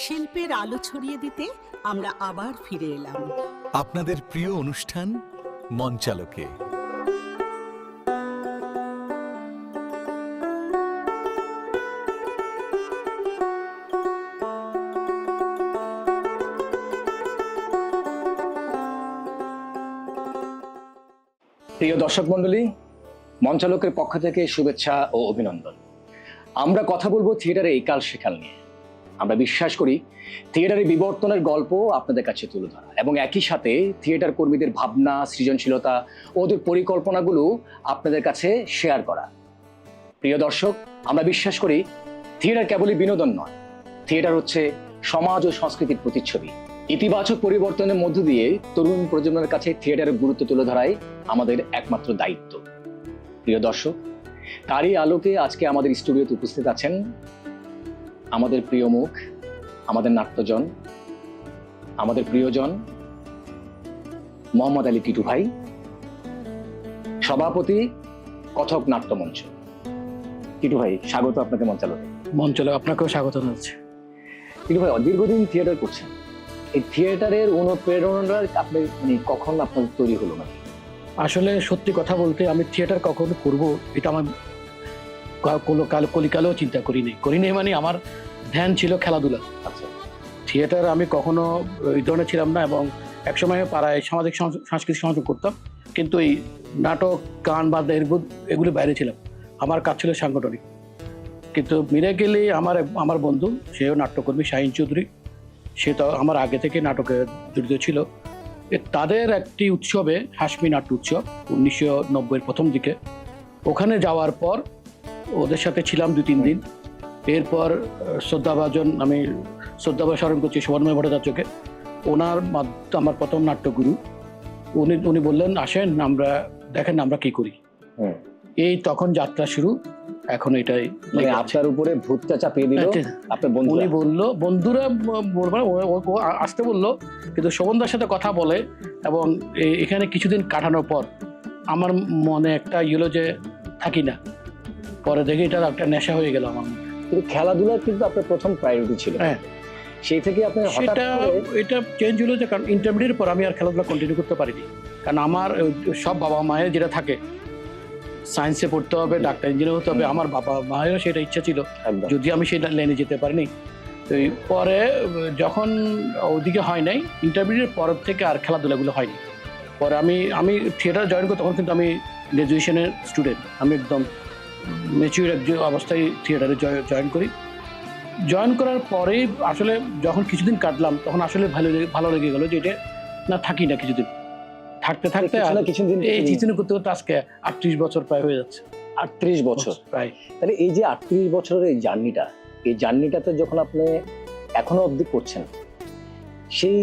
শিল্পের আলো ছড়িয়ে দিতে আমরা আবার ফিরে এলাম আপনাদের প্রিয় অনুষ্ঠান মঞ্চালোকে। প্রিয় দর্শক মণ্ডলী, মঞ্চালোকের পক্ষ থেকে শুভেচ্ছা ও অভিনন্দন। আমরা কথা বলবো থিয়েটারে এই কাল সেকাল নিয়ে। আমরা বিশ্বাস করি থিয়েটারের বিবর্তনের গল্প আপনাদের কাছে তুলে ধরা এবং একই সাথে থিয়েটার কর্মীদের ভাবনা, সৃজনশীলতা ও ওদের পরিকল্পনাগুলো আপনাদের কাছে শেয়ার করা। প্রিয় দর্শক, আমরা বিশ্বাস করি থিয়েটার কেবলই বিনোদন নয়, থিয়েটার হচ্ছে সমাজ ও সংস্কৃতির প্রতিচ্ছবি। ইতিবাচক পরিবর্তনের মধ্য দিয়ে তরুণ প্রজন্মের কাছে থিয়েটারের গুরুত্ব তুলে ধরাই আমাদের একমাত্র দায়িত্ব। প্রিয় দর্শক, তারই আলোকে আজকে আমাদের স্টুডিওতে উপস্থিত আছেন আমাদের প্রিয় মুখ, আমাদের নাট্যজন, আমাদের প্রিয়জন মোহাম্মদ আলী টিটু ভাই, সভাপতি কথক নাট্যমঞ্চ। টিটু ভাই, স্বাগত আপনাকে মঞ্চালোকে। মঞ্চালক আপনাকেও স্বাগত জানাচ্ছি। টিটু ভাই, দীর্ঘদিন থিয়েটার করছেন, এই থিয়েটারের অনুপ্রেরণাটা আপনি কখন আপনার তৈরি হলো? না আসলে সত্যি কথা বলতে আমি থিয়েটার কখনো করব এটা আমার কলিকালেও চিন্তা করিনি মানে আমার ধ্যান ছিল খেলাধুলা। আচ্ছা, থিয়েটার আমি কখনো এই ধরনের ছিলাম না এবং একসময় পাড়ায় সামাজিক সাংস্কৃতিক সংযোগ করতাম, কিন্তু এই নাটক, গান, বাদ্য এগুলি বাইরে ছিলাম। আমার কাজ ছিল সাংগঠনিক। কিন্তু মিরাকেলি আমার বন্ধু, সেও নাট্যকর্মী, শাহিন চৌধুরী, সে তো আমার আগে থেকে নাটকে জড়িত ছিল। তাদের একটি উৎসবে, হাসমি নাট্য উৎসব 1990-এর প্রথম দিকে, ওখানে যাওয়ার পর ওদের সাথে ছিলাম 2-3 দিন। এরপর আমি শ্রদ্ধাভাজন স্মরণ করছি সুবর্ণময় ভট্টাচার্যকে, ওনার আমার প্রথম নাট্যগুরু। উনি বললেন, আসেন আমরা দেখেন আমরা কি করি। এই তখন যাত্রা শুরু। এখন এটাই আপনার উপরে ভূতটা চাপিয়ে দিল আপনার বন্ধু। উনি বললো, বন্ধুরা আসতে বললো, কিন্তু শোভনদার সাথে কথা বলে এবং এখানে কিছুদিন কাটানোর পর আমার মনে একটা ইয়েলো যে থাকি না, পরে দেখে এটা একটা নেশা হয়ে গেল আমার। কিন্তু খেলাধুলা কিন্তু আপনার প্রথম প্রায়োরিটি ছিল। হ্যাঁ, সেই থেকে আপনি এটা চেঞ্জ হলো যে কারণ ইন্টারমিডিয়েট পর আমি আর খেলাধুলা কন্টিনিউ করতে পারিনি। কারণ আমার সব বাবা মায়ের যেটা থাকে, সায়েন্সে পড়তে হবে, ডাক্তার ইঞ্জিনিয়ার হতে হবে, আমার বাবা মায়েরও সেটা ইচ্ছা ছিল, যদি আমি সেই লাইনে যেতে পারিনি। তো পরে যখন ওদিকে হয় নাই, ইন্টারমিডিয়েট পর থেকে আর খেলাধুলাগুলো হয়নি। পরে আমি থিয়েটার জয়েন করি, তখন কিন্তু আমি গ্র্যাজুয়েশনের স্টুডেন্ট, আমি একদম ম্যাচিউর এক অবস্থায় থিয়েটারে জয়েন করি। জয়েন করার পরেই আসলে যখন কিছুদিন কাটলাম, তখন আসলে ভালো লেগে গেলো যে এটা না থাকি না কিছুদিন, থাকতে কিছুদিন এই কিছুদিন করতে করতে আজকে 38 বছর প্রায় হয়ে যাচ্ছে। 38 বছর প্রায়। তাহলে এই যে 38 বছরের এই জার্নিটাতে যখন আপনি এখনো অবধি করছেন, সেই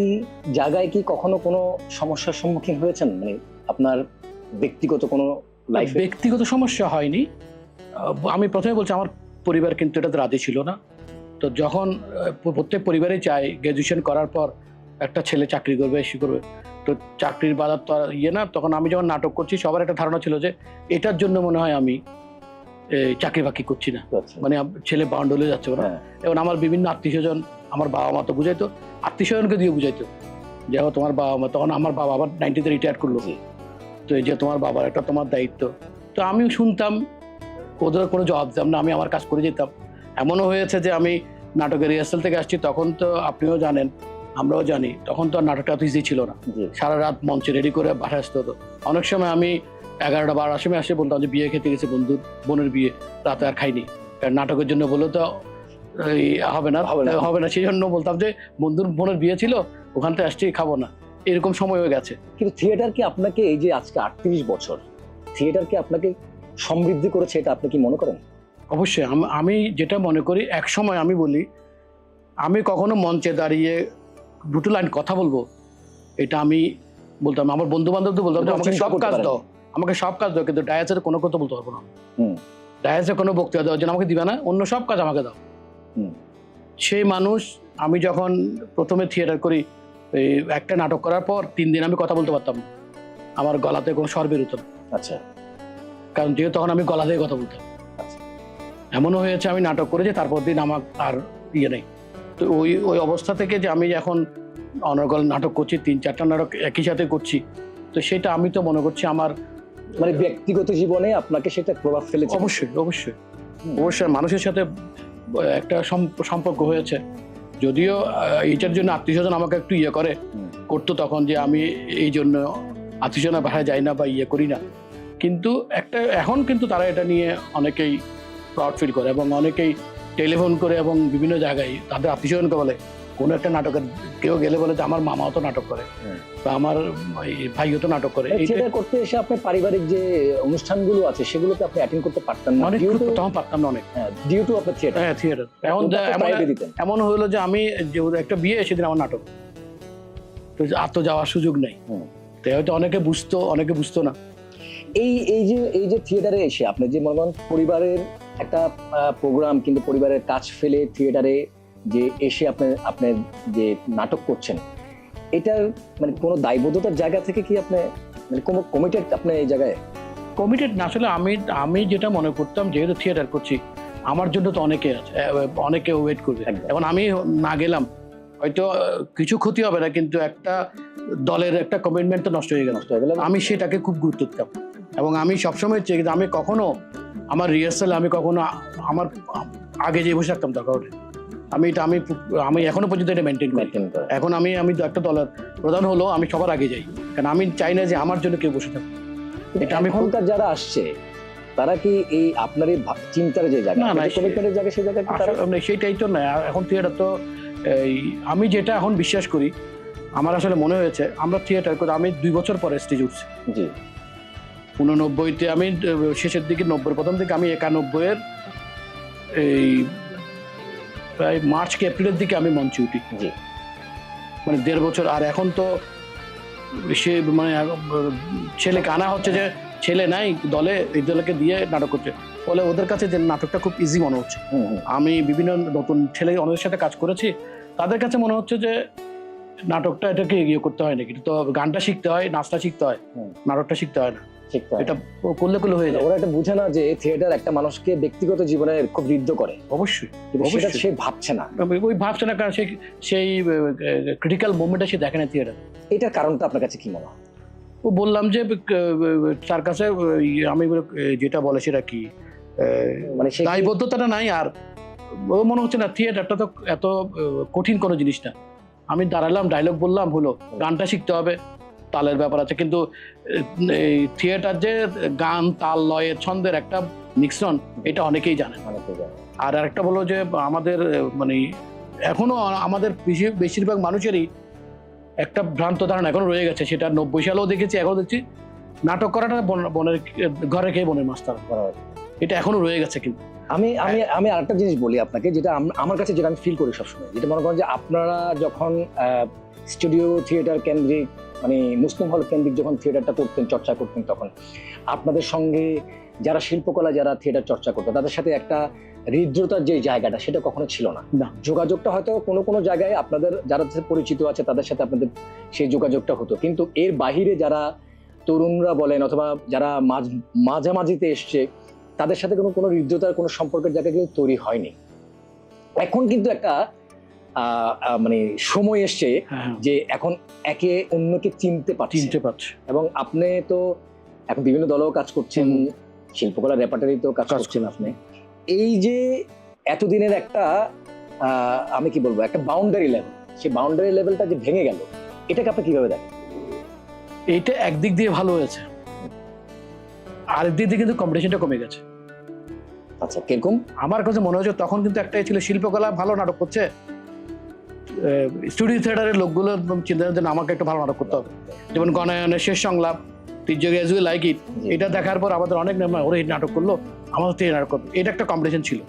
জায়গায় কি কখনো কোনো সমস্যার সম্মুখীন হয়েছেন? মানে আপনার ব্যক্তিগত কোনো লাইফে? ব্যক্তিগত সমস্যা হয়নি। আমি প্রথমে বলছি, আমার পরিবার কিন্তু এটাতে রাজি ছিল না। তো যখন প্রত্যেক পরিবারে চায় গ্র্যাজুয়েশন করার পর একটা ছেলে চাকরি করবে, এসে করবে, তো চাকরির বাজার তো না। তখন আমি যখন নাটক করছি, সবার একটা ধারণা ছিল যে এটার জন্য মনে হয় আমি চাকরি বাকরি করছি না, মানে ছেলে বাউন্ডলে যাচ্ছে ওরা। এবং আমার বিভিন্ন আত্মীয় স্বজন, আমার বাবা মা তো বুঝাইতো, আত্মীয় স্বজনকে দিয়ে বুঝাইতো যে তোমার বাবা মা, তখন আমার বাবা আবার 90-তে রিটায়ার করলো, তো এই যে তোমার বাবার একটা তোমার দায়িত্ব। তো আমিও শুনতাম, ওদের কোনো জবাব দিতাম না, আমি আমার কাজ করে যেতাম। এমনও হয়েছে যে আমি নাটকের রিহার্সাল থেকে আসছি, তখন তো আপনিও জানেন, আমরাও জানি, তখন তো নাটকটা তো ইজি ছিল না। সারা রাত মঞ্চে রেডি করে বাসায় আসতে হতো। অনেক সময় আমি 11টা-12টার সময় আসে বলতাম যে বিয়ে খেতে গেছে বন্ধুর বোনের বিয়ে, রাতে আর খাইনি, কারণ নাটকের জন্য বললো তো হবে না, সেই জন্য বলতাম যে বন্ধুর বোনের বিয়ে ছিল, ওখান থেকে আসছি, খাবো না, এরকম সময় হয়ে গেছে। কিন্তু থিয়েটার কি আপনাকে, এই যে আজকে 38 বছর, থিয়েটার কি আপনাকে সমৃদ্ধি করেছে, এটা আপনি কি মনে করেন? অবশ্যই। আমি যেটা মনে করি, এক সময় আমি বলি, আমি কখনো মঞ্চে দাঁড়িয়ে 2 লাইন কথা বলবো, এটা আমি বলতাম, আমার বন্ধু বান্ধবদের বলতাম আমাকে সব কাজ দাও, কিন্তু ডায়াসের কোনো কথা বলতে পারবো না। ডায়াসে কোনো বক্তৃতা দেওয়ার জন্য আমাকে দিবে না, অন্য সব কাজ আমাকে দাও। সেই মানুষ, আমি যখন প্রথমে থিয়েটার করি, এই একটা নাটক করার পর 3 দিন আমি কথা বলতে পারতাম না, আমার গলাতে কোনো স্বর বেরোতো না। আচ্ছা, কারণ যেহেতু তখন আমি গলা দিয়ে কথা বলতাম। এমনও হয়েছে আমি নাটক করেছি, তারপর দিন আমার আর নেই, তো ওই ওই অবস্থা থেকে যে আমি এখন অনর্গল নাটক করছি, 3-4টা নাটক একই সাথে করছি, তো সেটা আমি তো মনে করছি আমার মানে ব্যক্তিগত জীবনে আপনাকে সেটা প্রভাব ফেলেছে? অবশ্যই অবশ্যই অবশ্যই মানুষের সাথে একটা সম্পর্ক হয়েছে। যদিও এইটার জন্য আত্মীয় স্বজন আমাকে একটু করে করতো তখন, যে আমি এই জন্য আত্মীয় স্বজনের বাসায় যাই না বা করি না, কিন্তু এখন কিন্তু তারা এটা নিয়ে অনেকেই প্রাউড ফিল করে এবং অনেকেই টেলিফোন করে এবং বিভিন্ন জায়গায় তাদের আত্মীয় স্বজনকে বলে, কোনো একটা নাটকের কেউ গেলে বলে যে আমার মামাও তো নাটক করে বা আমার ভাইও তো নাটক করে। থিয়েটার করতে এসে আপনি পারিবারিক যে অনুষ্ঠানগুলো আছে সেগুলোতে আপনি অ্যাটেন্ড করতে পারতেন না? অনেক তখন পারতাম না, অনেক ডিউ টু আপনার থিয়েটার। হ্যাঁ থিয়েটার। এমন হলো যে আমি যে একটা বিয়ে সেদিন আমার নাটক, তো আর তো যাওয়ার সুযোগ নেই। তাই হয়তো অনেকে বুঝতো না। এই যে থিয়েটারে এসে আপনি যে মনে করেন পরিবারের একটা প্রোগ্রাম কিন্তু পরিবারের কাজ ফেলে থিয়েটারে যে এসে আপনি যে নাটক করছেন, এটার মানে কোনো দায়বদ্ধতার জায়গা থেকে কি আপনি মানে কোনো কমিটেড আপনি এই জায়গায়? কমিটেড না, আসলে আমি যেটা মনে করতাম, যেহেতু থিয়েটার করছি আমার জন্য তো অনেকে আছে, অনেকে ওয়েট করবে। এখন আমি না গেলাম হয়তো কিছু ক্ষতি হবে না, কিন্তু একটা দলের একটা কমিটমেন্ট তো নষ্ট হয়ে গেল। আমি সেটাকে খুব গুরুত্ব দিতাম এবং আমি সবসময় চেয়ে, আমি কখনো আমার রিহার্সালে আমি কখনো আমার আগে যে বসে থাকতাম দরকার হলে আমি এখনো পর্যন্ত এটা মেনটেন করি। এখন আমি একটা দলের প্রধান হলো আমি সবার আগে যাই, কারণ আমি চাই না যে আমার জন্য কেউ বসে থাকে। এটা আমি এখনকার যারা আসছে তারা কি এই আপনার এই চিন্তার যে জায়গা, কমিটমেন্টের জায়গা, সেই জায়গা সেইটাই তো না। এখন থিয়েটার তো আমি যেটা এখন বিশ্বাস করি, আমার আসলে মনে হয়েছে আমরা থিয়েটার করে আমি 2 বছর পরে স্টেজ উঠছি। জি 89-তে আমি শেষের দিকে, 90-এর প্রথম দিকে, আমি 91-এর এই প্রায় মার্চ কি এপ্রিলের দিকে আমি মঞ্চে উঠি। জি মানে 1.5 বছর। আর এখন তো সে মানে ছেলেকে আনা হচ্ছে, যে ছেলে নাই দলে, এই দলকে দিয়ে নাটক করতে, ফলে ওদের কাছে যে নাটকটা খুব ইজি মনে হচ্ছে। আমি বিভিন্ন নতুন ছেলে অনেকের সাথে কাজ করেছি, তাদের কাছে মনে হচ্ছে যে নাটকটা এটাকে করতে হয় নাকি, তো গানটা শিখতে হয়, নাচটা শিখতে হয়, নাটকটা শিখতে হয় না। এটা করলে হয়ে যায়। ওরা এটা বুঝে না যে থিয়েটার একটা মানুষকে ব্যক্তিগত জীবনে খুব ঋদ্ধ করে। অবশ্যই সেটা সে ভাবছে না, কারণ সেই ক্রিটিক্যাল মোমেন্টে সে দেখে না থিয়েটার। এটার কারণটা আপনার কাছে কি মনে হয়? ও বললাম যে তার কাছে আমি যেটা বলে সেটা কি, মানে দায়বদ্ধতাটা নাই, আর ও মনে হচ্ছে না থিয়েটারটা তো এত কঠিন কোনো জিনিস না। আমি দাঁড়ালাম, ডায়লগ বললাম, হলো, গানটা শিখতে হবে, তালের ব্যাপার আছে, কিন্তু এই থিয়েটার যে গান, তাল, লয়ের, ছন্দের একটা মিশ্রণ, এটা অনেকেই জানে। আর একটা বলো যে আমাদের মানে এখনো আমাদের বেশিরভাগ মানুষেরই একটা ভ্রান্ত ধারণা এখনো রয়ে গেছে, সেটা 90 সালেও দেখেছি, এখনো দেখছি, নাটক করাটা বনের ঘরে খেয়ে বনের মাছ ধরা, এটা এখনো রয়ে গেছে। কিন্তু আমি আরেকটা জিনিস বলি আপনাকে, যেটা আমার কাছে যেটা আমি ফিল করি সবসময়, যেটা মনে করেন যে আপনারা যখন স্টুডিও থিয়েটার কেন্দ্রিক মানে মুসলিম হল কেন্দ্রিক যখন থিয়েটারটা করতেন, চর্চা করতেন, তখন আপনাদের সঙ্গে যারা শিল্পকলা, যারা থিয়েটার চর্চা করতো, তাদের সাথে একটা হৃদ্রতার যে জায়গাটা, সেটা কখনো ছিল না। যোগাযোগটা হয়তো কোনো জায়গায় আপনাদের যারা পরিচিত আছে তাদের সাথে আপনাদের সেই যোগাযোগটা হতো, কিন্তু এর বাহিরে যারা তরুণরা বলেন অথবা যারা মাঝামাঝিতে এসছে, তাদের সাথে কোনো হৃদ্রতার কোনো সম্পর্কের জায়গা কিন্তু তৈরি হয়নি। এখন কিন্তু একটা মানে সময় এসছে যে এখন একে অন্যকে চিনতে পারছে, এবং আপনি তো এখন বিভিন্ন দলেও কাজ করছেন, শিল্পকলা রেপার্টারি তো কাজ করছেন আপনি। এই যে এতদিনের একটা আমি কি বলবো, একটা বাউন্ডারি লেভেল, সেই বাউন্ডারি লেভেলটা যে ভেঙে গেল, এটাকে আপনি কিভাবে দেখেন? এইটা একদিক দিয়ে ভালো হয়েছে, আরেক দিক দিয়ে কিন্তু কম্পিটিশনটা কমে গেছে। আচ্ছা, কিরকম? আমার কাছে মনে হচ্ছে তখন কিন্তু একটাই ছিল, শিল্পকলা ভালো নাটক করছে, স্টুডিও থিয়েটারের লোকগুলো চিন্তা করতেন আমাকে একটু ভালো নাটক করতে হবে, যেমন গণায়নের শেষ সংলাপ, লাইক ইট, এটা দেখার পর আমাদের অনেক ওরা এই নাটক করলো, আমাদের তো এই নাটক করবে, এটা একটা কম্পিটিশন ছিল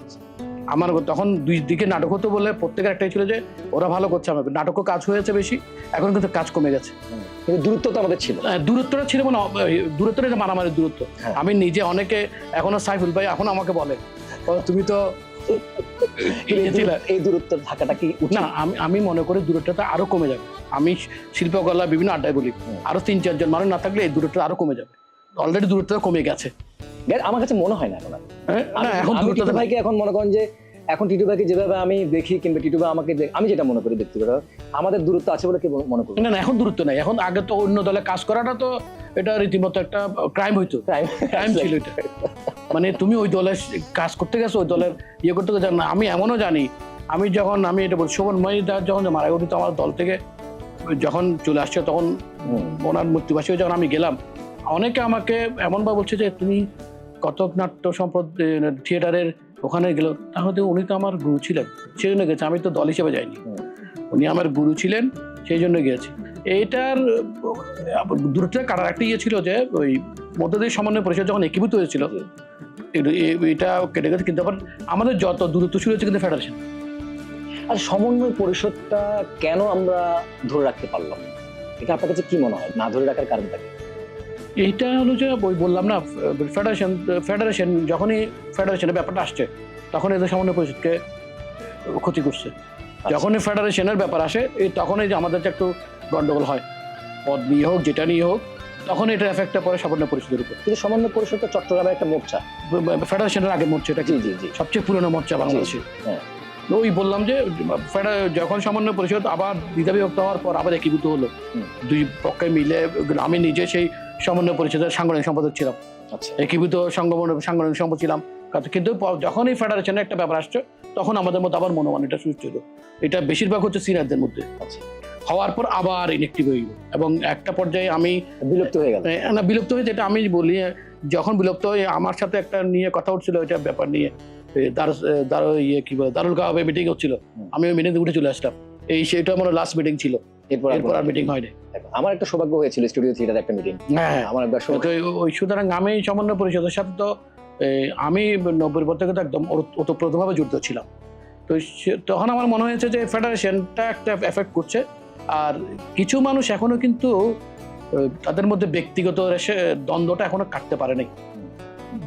আমার। তখন 2 দিকে নাটক হতো বলে প্রত্যেকের একটাই ছিল যে ওরা ভালো করছে, আমাদের নাটকও কাজ হয়েছে বেশি, এখন কিন্তু কাজ কমে গেছে। কিন্তু দূরত্ব তো আমাদের ছিল, দূরত্বটা ছিল, মানে দূরত্বটা মারামারির দূরত্ব। আমি নিজে অনেকে এখনো সাইফুল ভাই এখন আমাকে বলে, তুমি তো এই দূরত্ব থাকাটা কি না, আমি মনে করি দূরত্বটা আরো কমে যাবে। আমি শিল্পকলা বিভিন্ন আড্ডায় বলি, আরো 3-4 জন মানুষ না থাকলে এই দূরত্বটা আরো কমে যাবে। অলরেডি দূরত্বটা কমে গেছে আমার কাছে মনে হয় না। এখন দূরত্ব ভাইকে এখন মনে করেন যে এখন টিটু ভাইকে যেভাবে আমি দেখি কিংবা টিটু ভাই আমাকে আমি যেটা মনে করি ব্যক্তিগত আমাদের দূরত্ব আছে বলে কি মনে করি? না না, এখন দূরত্ব নাই। এখন আগে তো অন্য দলে কাজ করাটা তো এটা রীতিমতো একটা ক্রাইম হইতো, ক্রাইম ছিল এটা। মানে তুমি ওই দলে কাজ করতে গেছো, ওই দলের ইয়ে করতে গেছো না। আমি এমনও জানি, আমি এটা বলছি, শোভন মহিদার যখন মারা গেল আমার দল থেকে যখন চলে আসছে, তখন ওনার মৃত্যুবাসী যখন আমি গেলাম, অনেকে আমাকে এমনভাবে বলছে যে তুমি কতক নাট্য সম্পদ থিয়েটারের ওখানে গেল, তাহলে উনি তো আমার গুরু ছিলেন, সেই জন্য গেছে। আমি তো দল হিসেবে যাইনি, উনি আমার গুরু ছিলেন, সেই জন্য গিয়েছি। এইটার দূরত্ব কাটার একটা ইয়ে ছিল যে ওই মধ্যদেশ সমন্বয় পরিষদ যখন একীভূত হয়েছিল, এটা কেটে গেছে। কিন্তু আবার আমাদের যত দূরত্ব শুরু হয়েছে কিন্তু ফেডারেশন। আর সমন্বয় পরিষদটা কেন আমরা ধরে রাখতে পারলাম, এটা আপনার কাছে কি মনে হয়, না ধরে রাখার কারণটা কি? এইটা হলো যে ওই বললাম না, ফেডারেশন যখনই ফেডারেশনের ব্যাপারটা আসছে তখন এদের সমন্বয় পরিষদকে ক্ষতি করছে। যখনই ফেডারেশনের ব্যাপার আসে তখনই যে আমাদের যে একটু গন্ডগোল হয়, পদ নিয়ে হোক যেটা নিয়ে হোক, তখন এটা এফেক্টটা পড়ে সমন্বয় পরিষদের উপর। কিন্তু সমন্বয় পরিষদটা চট্টগ্রামের একটা মোর্চা, ফেডারেশনের আগের মোর্চা, এটা জি জি জি সবচেয়ে পুরনো মোর্চা বাংলাদেশে। হ্যাঁ, ওই বললাম যে যখন সমন্বয় পরিষদ আবার দ্বিধা বিভক্ত হওয়ার পর আবার একীভূত হলো, দুই পক্ষে মিলে, আমি নিজে সেই সমন্বয় পরিষদের সাংগঠনিক সম্পাদক ছিলাম, আচ্ছা, একীভূত সাংগঠনিক সম্পাদক ছিলাম। কিন্তু যখনই ফেডারেশনের একটা ব্যাপার আসছে তখন আমাদের মধ্যে আবার মনোমালিন্য সৃষ্টি হলো। এটা বেশিরভাগ হচ্ছে সিনিয়রদের মধ্যে। আচ্ছা, হওয়ার পর আবার ইনএক্টিভ হয়ে গেল এবং একটা পর্যায়ে আমি বিলুপ্ত হয়ে গেল। না, বিলুপ্ত হয়েছে এটা আমি বলি, যখন বিলুপ্ত হয়ে আমার সাথে একটা নিয়ে কথা উঠছিল, ওইটা ব্যাপার নিয়ে দারুল কাবাবে মিটিং হচ্ছিল, আমি ওই মিটিং উঠে চলে আসলাম। সেটা আমার লাস্ট মিটিং ছিল, এরপর আর মিটিং হয়নি। আমার একটা সৌভাগ্য হয়েছিল স্টুডিও থিয়েটার একটা মিটিং। হ্যাঁ, আমার একবার ওই সুতরাং আমি সমন্বয় পরিষদের সাথে তো আমি 90 পর থেকে তো একদম ওতপ্রোতভাবে জড়িত ছিলাম। তো তখন আমার মনে হয়েছে যে ফেডারেশনটা একটা এফেক্ট করছে। আর কিছু মানুষ এখনো কিন্তু তাদের মধ্যে ব্যক্তিগত দ্বন্দ্বটা এখনো কাটতে পারে নাই,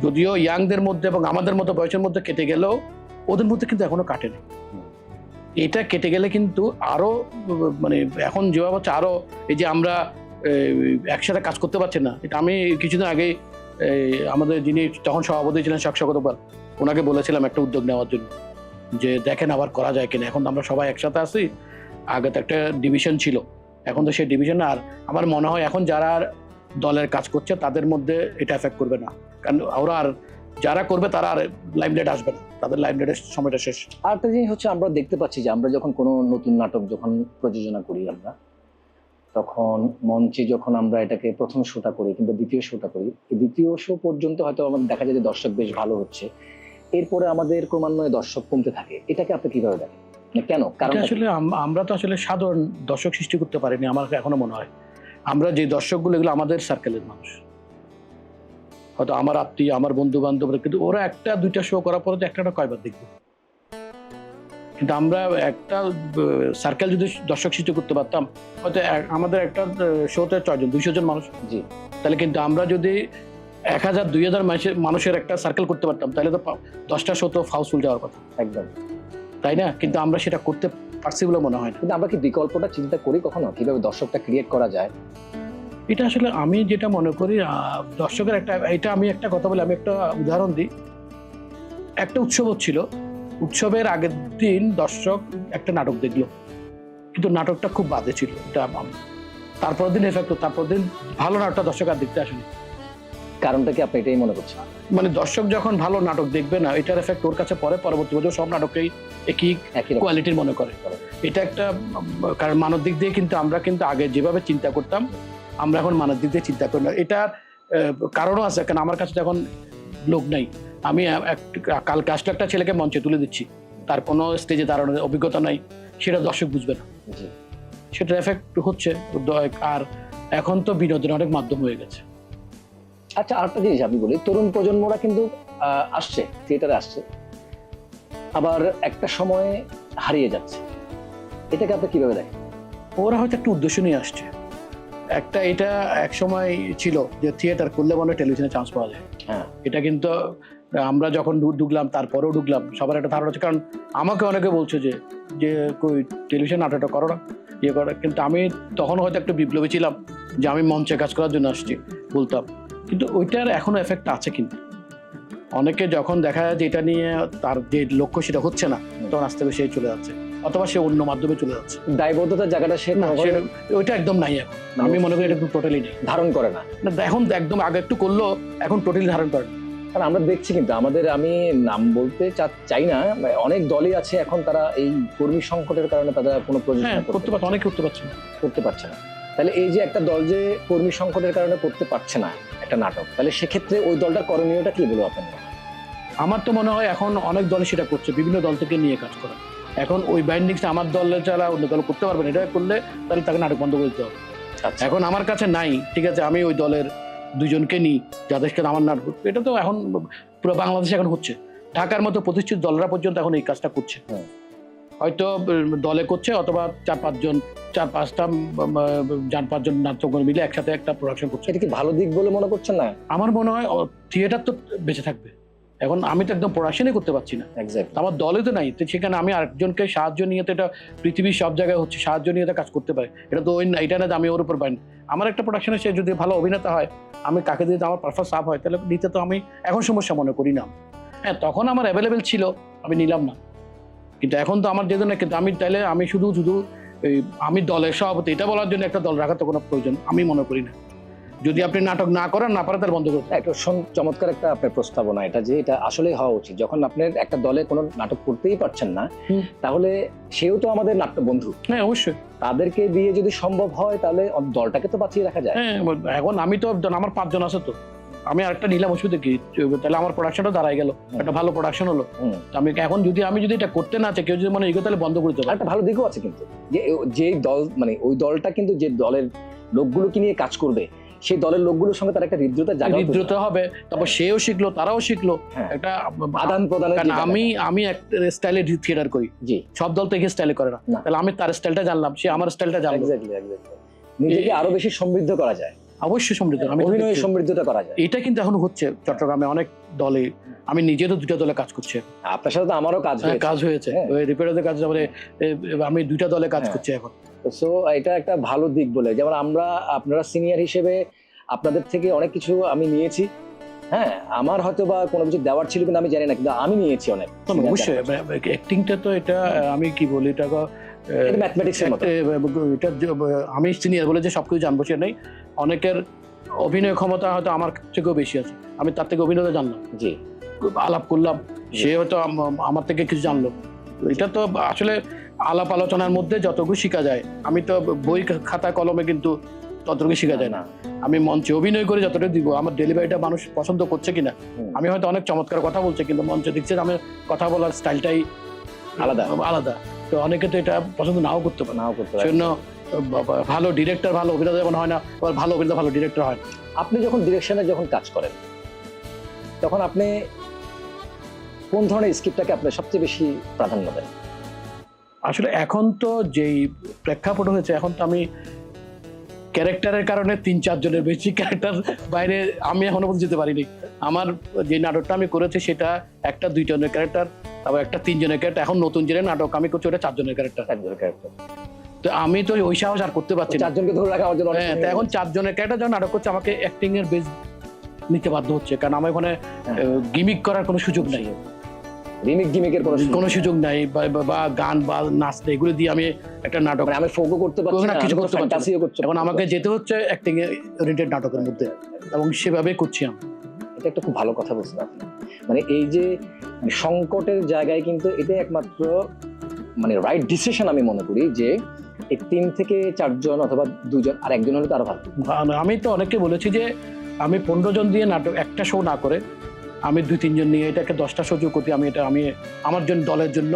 যদিও ইয়াংদের মধ্যে এবং আমাদের মতো বয়সের মধ্যে কেটে গেলেও ওদের মধ্যে কিন্তু এখনো কাটেনি। এটা কেটে গেলে কিন্তু আরো মানে এখন যেভাবে হচ্ছে আরো এই যে আমরা একসাথে কাজ করতে পারছি না, এটা আমি কিছুদিন আগে আমাদের যিনি তখন সভাপতি ছিলেন শাকসগতপাল, ওনাকে বলেছিলাম একটা উদ্যোগ নেওয়ার জন্য, যে দেখেন আবার করা যায় কিনা। এখন তো আমরা সবাই একসাথে আছি, আগে তো একটা ডিভিশন ছিল, এখন তো সেই ডিভিশন। আর আমার মনে হয় এখন যারা দলের কাজ করছে তাদের মধ্যে এটা এফেক্ট করবে না, কারণ ওরা আর যারা করবে তারা আর লাইমলাইট আসবে না, তাদের লাইমলাইটের সময়টা শেষ। আর একটা জিনিস হচ্ছে, আমরা দেখতে পাচ্ছি যে আমরা যখন কোনো নতুন নাটক যখন প্রযোজনা করি, আমরা তখন মঞ্চে যখন আমরা এটাকে প্রথম শোটা করি কিংবা দ্বিতীয় শোটা করি, দ্বিতীয় শো পর্যন্ত হয়তো আমাদের দেখা যায় যে দর্শক বেশ ভালো হচ্ছে, এরপরে আমাদের ক্রমান্বয়ে দর্শক কমতে থাকে। এটাকে আপনি কিভাবে দেখেন, কেন? কারণ আসলে আমরা তো আসলে সাধারণ দর্শক সৃষ্টি করতে পারিনি। আমার এখনো মনে হয় আমরা যে দর্শকগুলো, এগুলো আমাদের সার্কেলের মানুষ, হয়তো আমার আত্মীয়, আমার বন্ধু বান্ধব, কিন্তু ওরা একটা দুইটা শো করার পরে একটা কয়বার দেখবে। কিন্তু আমরা একটা সার্কেল যদি দর্শক সৃষ্টি করতে পারতাম, হয়তো আমাদের একটা শোতে 6 জন 200 জন মানুষ, জি, তাহলে কিন্তু আমরা যদি 1000 2000 মানুষের একটা সার্কেল করতে পারতাম, তাহলে তো 10টা শো তো হাউসফুল যাওয়ার কথা, একদম, তাই না? কিন্তু আমরা সেটা করতে পারছি বলে মনে হয় না। কিন্তু আমরা কি বিকল্পটা চিন্তা করি কখনো, কিভাবে দর্শকটা ক্রিয়েট করা যায়? এটা আসলে আমি যেটা মনে করি, দর্শকের এটা আমি একটা কথা বলি, আমি একটা উদাহরণ দিই। একটা উৎসব হচ্ছিল, উৎসবের আগের দিন দর্শক একটা নাটক দেখলো, কিন্তু নাটকটা খুব বাজে ছিল, এটা তারপর দিন এফেক্ট, তারপর দিন ভালো নাটকটা দর্শক আর দেখতে আসেনি। কারণটা কি আপনি এটাই মনে করছেন? মানে দর্শক যখন ভালো নাটক দেখবে না, এটার এফেক্ট ওর কাছে পরে, পরবর্তী বছর সব নাটককেই একই কোয়ালিটির মনে করে। এটা একটা কারণ মানব দিক দিয়ে কিন্তু আমরা কিন্তু আগে যেভাবে চিন্তা করতাম, আমরা এখন মানব দিক দিয়ে চিন্তা করি না। এটার কারণও আছে, কারণ আমার কাছে এখন লোক নাই। আমি কালকে আসলে একটা ছেলেকে মঞ্চে তুলে দিচ্ছি, তার কোনো স্টেজে দাঁড়ানোর অভিজ্ঞতা নাই, সেটা দর্শক বুঝবে না, সেটার এফেক্ট হচ্ছে। আর এখন তো বিনোদনের অনেক মাধ্যম হয়ে গেছে। আচ্ছা, আরেকটা জিনিস আমি বলি, তরুণ প্রজন্মরা কিন্তু আসছে, থিয়েটারে আসছে, আবার একটা সময়ে হারিয়ে যাচ্ছে, এটাকে আপনি কিভাবে দেখেন? ওরা হয়তো একটা উদ্দেশ্য নিয়ে আসছে। এটা এক সময় ছিল যে থিয়েটার করলে মনে টেলিভিশনে চান্স পাওয়া যায়। হ্যাঁ, এটা কিন্তু আমরা যখন ঢুকলাম, তারপরেও ঢুকলাম, সবার একটা ধারণা আছে। কারণ আমাকে অনেকে বলছে যে কই টেলিভিশন নাটকটা করো না, ইয়ে করো। কিন্তু আমি তখন হয়তো একটু বিপ্লবী ছিলাম, যে আমি মঞ্চে কাজ করার জন্য আসছি বলতাম, কিন্তু ওইটার এখনো এফেক্ট আছে। কিন্তু অনেকে যখন দেখা যায় যে এটা নিয়ে তার যে লক্ষ্য সেটা হচ্ছে না, তখন আস্তে আস্তে সে চলে যাচ্ছে, অথবা সে অন্য মাধ্যমে চলে যাচ্ছে। দায়বদ্ধতার জায়গাটা সে না, ওইটা একদম নাই এখন। আমি মনে করি এটা টোটালি নেই, ধারণ করে না। এখন একদম আগে একটু করলো, এখন টোটালি ধারণ করে না। কারণ আমরা দেখছি কিন্তু আমাদের, আমি নাম বলতে চাই না, অনেক দলই আছে এখন তারা এই কর্মী সংকটের কারণে তারা কোনো প্রযোজনা করতে পারছে, অনেকে করতে পারছে না। তাহলে এই যে একটা দল যে কর্মী সংকটের কারণে করতে পারছে না একটা নাটক, তাহলে সেক্ষেত্রে ওই দলটার করণীয়টা কি বলবো আপনার? আমার তো মনে হয় এখন অনেক দল সেটা করছে, বিভিন্ন দল থেকে নিয়ে কাজ করা। এখন ওই বাইন্ডিংস আমার দলে ছাড়া অন্য দল করতে পারবে না, এটা করলে তাহলে তাকে নাটক বন্ধ করে দিতে হবে। এখন আমার কাছে নাই, ঠিক আছে, আমি ওই দলের দুজনকে নিই যাদেরকে আমার নাটক, এটা তো এখন পুরো বাংলাদেশে এখন হচ্ছে। ঢাকার মতো প্রতিষ্ঠিত দলরা পর্যন্ত এখন এই কাজটা করছে, হয়তো দলে করছে, অথবা 4-5জন নাট্যকর্মী মিলে একসাথে একটা প্রোডাকশন করছে। এটা কি ভালো দিক বলে মনে করছেন না? আমার মনে হয় থিয়েটার তো বেঁচে থাকবে। এখন আমি তো একদম প্রোডাকশনই করতে পারছি না, আমার দলে তো নাই, তো সেখানে আমি আরেকজনকে সাহায্য নিয়ে, তো এটা পৃথিবীর সব জায়গায় হচ্ছে, সাহায্য নিয়ে তো কাজ করতে পারে। এটা তো এটা না যে আমি ওর উপর পাই না। আমার একটা প্রোডাকশনে সে যদি ভালো অভিনেতা হয়, আমি কাকে দিয়ে আমার পারফরমেন্স আপ হয়, তাহলে নিতে তো আমি এখন সমস্যা মনে করি না। হ্যাঁ, তখন আমার অ্যাভেলেবেল ছিল, আমি নিলাম না, কিন্তু এখন তো আমার যেহেতু না, কিন্তু আমি তাইলে আমি শুধু আমি দলের সভাপতি এটা বলার জন্য একটা দল রাখার তো কোনো প্রয়োজন আমি মনে করি না। যদি আপনি নাটক না করেন, না পারে, তার বন্ধ করতে। একটা চমৎকার একটা আপনার প্রস্তাবনা এটা, যে এটা আসলে হওয়া উচিত। যখন আপনার একটা দলে কোনো নাটক করতেই পারছেন না, তাহলে সেও তো আমাদের নাট্য বন্ধু। হ্যাঁ, অবশ্যই তাদেরকে দিয়ে যদি সম্ভব হয়, তাহলে দলটাকে তো বাঁচিয়ে রাখা যায়। হ্যাঁ, এখন আমি তো আমার 5 জন আছে, তো আমি আরেকটা নিলাম, অসুবিধা কি? তাহলে আমার প্রোডাকশনটা দাঁড়ায় গেল, একটা ভালো প্রোডাকশন হলো। আমি এখন আমি যদি এটা করতে না চাই, কেউ যদি মনে এগো, তাহলে বন্ধ করে দেবো। একটা ভালো দিকও আছে কিন্তু, যে দল মানে ওই দলটা কিন্তু যে দলের লোকগুলোকে নিয়ে কাজ করবে, সেই দলের লোকগুলোর সঙ্গে তার একটা হৃদ্রতা হবে, তারপর সেও শিখলো, তারাও শিখলো, একটা আদান প্রদান। আমি একটা স্টাইলে থিয়েটার করি, সব দল তো এই স্টাইলে করে না, তাহলে আমি তার স্টাইলটা জানলাম, সে আমার স্টাইলটা জানলো। নিজেকে আরো বেশি সমৃদ্ধ করা যায়, অবশ্যই সমৃদ্ধ, অভিনয় সমৃদ্ধতা করা যায়। এটা কিন্তু এখন হচ্ছে চট্টগ্রামে অনেক দলে, আমি নিজে তো 2টা দলে কাজ করছি। আপনার সাথে তো আমারও কাজ হয়েছে, ওই রিপেয়ারের কাজ, আমি 2টা দলে কাজ করছি এখন। সো এটা একটা ভালো দিক বলে, যেমন আপনারা সিনিয়র হিসেবে আপনাদের থেকে অনেক কিছু আমি নিয়েছি। হ্যাঁ, আমার হয়তো বা কোনো কিছু দেওয়ার ছিল কিনা আমি জানি না, কিন্তু আমি নিয়েছি অনেক। অবশ্যই অ্যাক্টিংটা তো এটা আমি কি বলি, এটা ম্যাথমেটিক্সের মতো। এটা আমি সিনিয়র বলে যে সবকিছু জানবো সে নেই, অনেকের অভিনয় ক্ষমতা হয়তো আমার থেকেও বেশি আছে, আমি তার থেকে অভিনয়টা জানলাম, আলাপ করলাম, সে হয়তো আমার থেকে কিছু জানলো। এটা তো আসলে আলাপ আলোচনার মধ্যে যতটুকু শেখা যায়, আমি তো বই খাতা কলমে কিন্তু ততটুকু শেখা যায় না। আমি মঞ্চে অভিনয় করে যতটুকু দিব, আমার ডেলিভারিটা মানুষ পছন্দ করছে কিনা, আমি হয়তো অনেক চমৎকার কথা বলছি, কিন্তু মঞ্চে দেখছে আমি কথা বলার স্টাইলটাই আলাদা, তো অনেকে তো এটা পছন্দ নাও করতে পারে। সেজন্য ভালো ডিরেক্টর ভালো অভিনেতা যেমন হয় না, ভালো অভিনেতা ভালো ডিরেক্টর হয়। আপনি যখন ডিরেকশনে কাজ করেন, তখন আপনি কোন ধরনের স্ক্রিপ্টটাকে আপনি সবচেয়ে বেশি প্রাধান্য দেন? আসলে এখন তো যেই প্রেক্ষাপট হয়েছে, এখন তো আমি ক্যারেক্টারের কারণে 3-4 জনের বেশি ক্যারেক্টার বাইরে আমি এখনো পর্যন্ত যেতে পারিনি। আমার যে নাটকটা আমি করেছি সেটা 1-2 জনের ক্যারেক্টার, তারপর একটা 3 জনের ক্যারেক্টার। এখন নতুন যে নাটক আমি করছি ওটা 4 জনের ক্যারেক্টার। তো আমি তো ওই সাহস আর করতে পারছি না, 4 জনকে ধরে রাখা আমার জন্য। হ্যাঁ, তো এখন 4 জনের ক্যারেক্টার যখন নাটক করছে, আমাকে অ্যাক্টিং এর বেস নিতে বাধ্য হচ্ছে, কারণ আমার ওখানে গিমিক করার কোনো সুযোগ নাই, গিমিকের কোনো সুযোগ নাই, বা গান বা নাচ এগুলো দিয়ে আমি একটা নাটক আমি ফোকও করতে পারছি না, কিছু করতে পারছি না। এখন আমাকে যেতে হচ্ছে অ্যাক্টিং ওরিয়েন্টেড নাটকের মধ্যে, এবং সেভাবেই করছি আমি। এটা একটা খুব ভালো কথা বলছেন আপনি, মানে এই যে সংকটের জায়গায় কিন্তু এটা একমাত্র মানে রাইট ডিসিশন আমি মনে করি, যে এই 3 থেকে 4 জন অথবা 2 জন আর একজন হলে তো আরো ভালো। আমি তো অনেককে বলেছি যে আমি 15 জন দিয়ে নাটক একটা শো না করে, আমি 2-3 জন নিয়ে এটাকে 10টা শো যোগ করি। আমি আমার জন্য, দলের জন্য